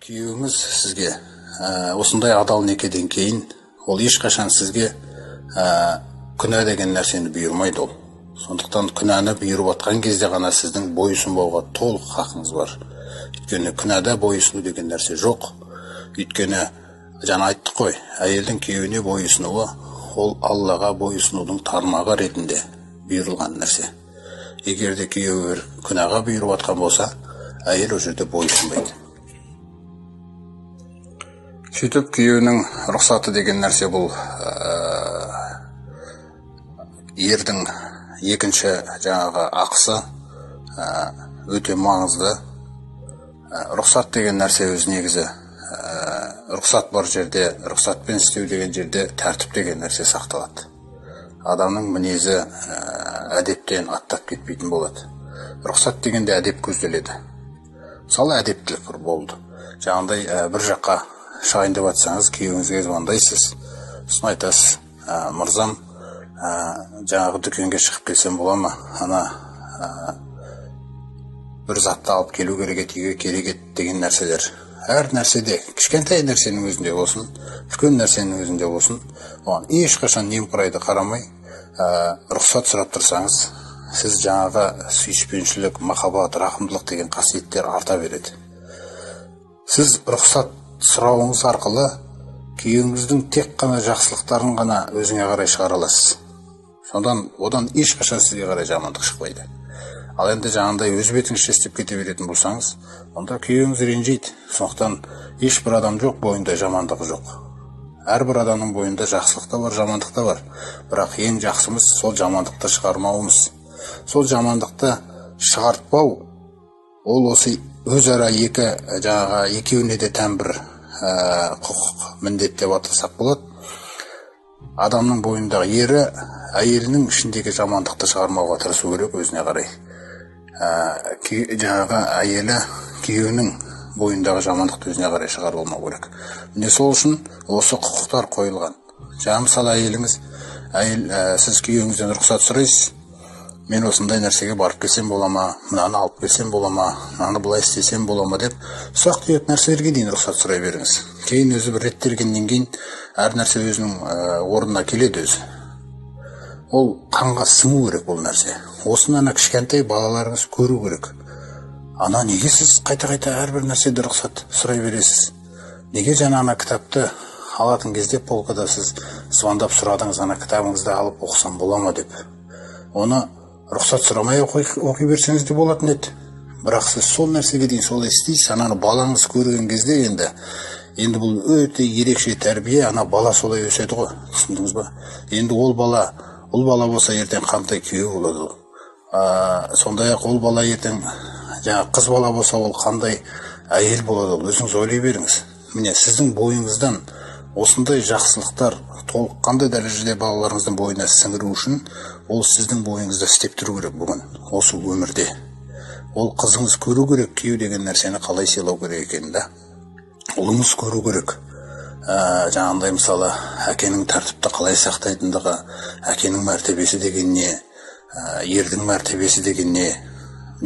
Күйеуіңіз сізге осындай адал некеден кейін ол ешқашан сізге күнә деген нәрсені бұйырмайды ол. Сондықтан күнәні бұйырып атқан кезде ғана сіздің бойұсынбауға толық хақыңыз бар. Өйткені күнәда бойұсыну деген нәрсе жоқ. Өйткені жаңа айттық қой, әйелдің күйеуіне бойұсынуы ол Аллаға бойұсынудың тармағы ретінде бұйырылған нәрсе. Егер де күйеуі күнәға бұйырып атқан болса, әйел ол жерде бойұсынбайды. Сөйтіп күйеуінің рұқсаты деген нәрсе бұл ердің екінші жаңағы ақысы өте маңызды. Рұқсат деген нәрсе өз негізі рұқсат бар жерде, рұқсатпен істеу деген жерде тәртіп деген нәрсе сақталады. Адамның мінезі әдептен аттап кетпейтін болады. Рұқсат дегенде әдеп көзделеді. Мысалы әдептілік болды. Жаңағыдай бір жаққа шығайын деп атсаңыз, күйеуіңізге звондайсыз, сосын айтасыз: мырзам, жаңағы дүкенге шығып келсем бола ма? Бір затты алып келу керек деген нәрселер. Әр нәрседе, кішкентай нәрсенің өзінде болсын, үлкен нәрсенің өзінде болсын, оған ешқашан немқұрайды қарамай, рұқсат сұрап тұрсаңыз, сіз жаңағы сүйіспеншілік, махаббат, рахымдылық деген қасиеттер арта береді. Сіз рұқсат сұрауыңыз арқылы күйеуіңіздің тек қана жақсылықтарын ғана өзіңе қарай шығара аласыз. Одан ешқашан сізге қарай жамандық шықпайды. Ал енді жаңағыдай өз бетіңізше істеп кете беретін болсаңыз, онда күйеуіңіз ренжиді. Сондықтан ешбір адам жоқ бойында жамандығы жоқ. Әрбір адамның бойында жақсылық та бар, жамандық та бар. Бірақ ең жақсымыз сол жамандықты шығармауымыз. Сол жамандықты шығартпау, ол осы өзара екеуіне де тән бір құқық, міндет деп атасақ болады. Адамның бойындағы ері әйелінің ішіндегі жамандықты шығармауға тырысу керек өзіне қарай. Жаңағы әйелі күйеуінің бойындағы жамандықты өзіне қарай шығарып алмау керек. Міне сол үшін осы құқықтар қойылған. Жаңа мысалы сіз күйеуіңізден рұқсат сұрайсыз: мен осындай нәрсеге барып келсем бола ма, мынаны алып келсем бола ма, мынаны былай істесем бола ма деп ұсақ-түйек нәрселерге дейін рұқсат сұрай беріңіз. Кейін өзі бір реттелгеннен кейін әр нәрсе өзінің орнына келеді өзі. Ол қанға сіңу керек бұл нәрсе. Осыны кішкентай балаларыңыз көру керек. Неге сіз қайта-қайта әрбір нәрседе рұқсат сұрай бересіз? Неге жаңа кітапты алатын кезде полкада сіз звондап сұрадыңыз, кітабыңызды алып оқысам бола ма деп? Оны рұқсат сұрамай оқи берсеңіз де болатын еді. Бірақ сіз сол нәрсеге дейін солай істейсіз, балаңыз көрген кезде енді бұл өте ерекше тәрбие, бала солай өседі ғой, түсіндіңіз ба? Енді ол бала болса ертең қандай күйеу болады ол. Сондай-ақ ол бала ертең қыз бала болса ол қандай әйел болады ол. Өзіңіз ойлай беріңіз. Міне сіздің бойыңыздан осындай жақсылықтар толыққанды дәрежеде балаларыңыздың бойына сіңіру үшін ол сіздің бойыңызда істеп тұру керек бүгін, осы өмірде. Ол қызыңыз көру керек күйеу деген нәрсені қалай сыйлау керек екенін да. Ұлыңыз көру керек. Жаңағындай мысалы әкенің тәртіпті қалай сақтайтындығы, әкенің мәртебесі деген не, ердің мәртебесі деген не.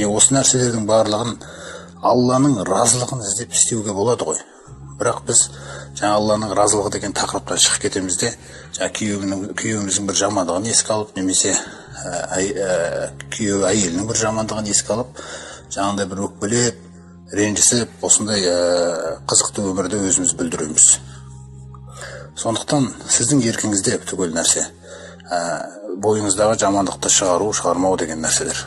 Осы нәрселердің барлығын Алланың разылығын іздеп істеуге болады ғой. Бірақ біз Алланың разылығы деген тақырыптан шығып кетемізде, күйеуіміздің бір жамандығын еске алып, немесе күйеу әйелінің бір жамандығын еске алып, жаңағыдай бір өкпелеп, ренжісіп, осындай қызықты өмірді өзіміз бүлдіреміз. Сондықтан сіздің еркіңізде түгел нәрсе бойыңыздағы жамандықты шығару, шығармау деген нәрселер.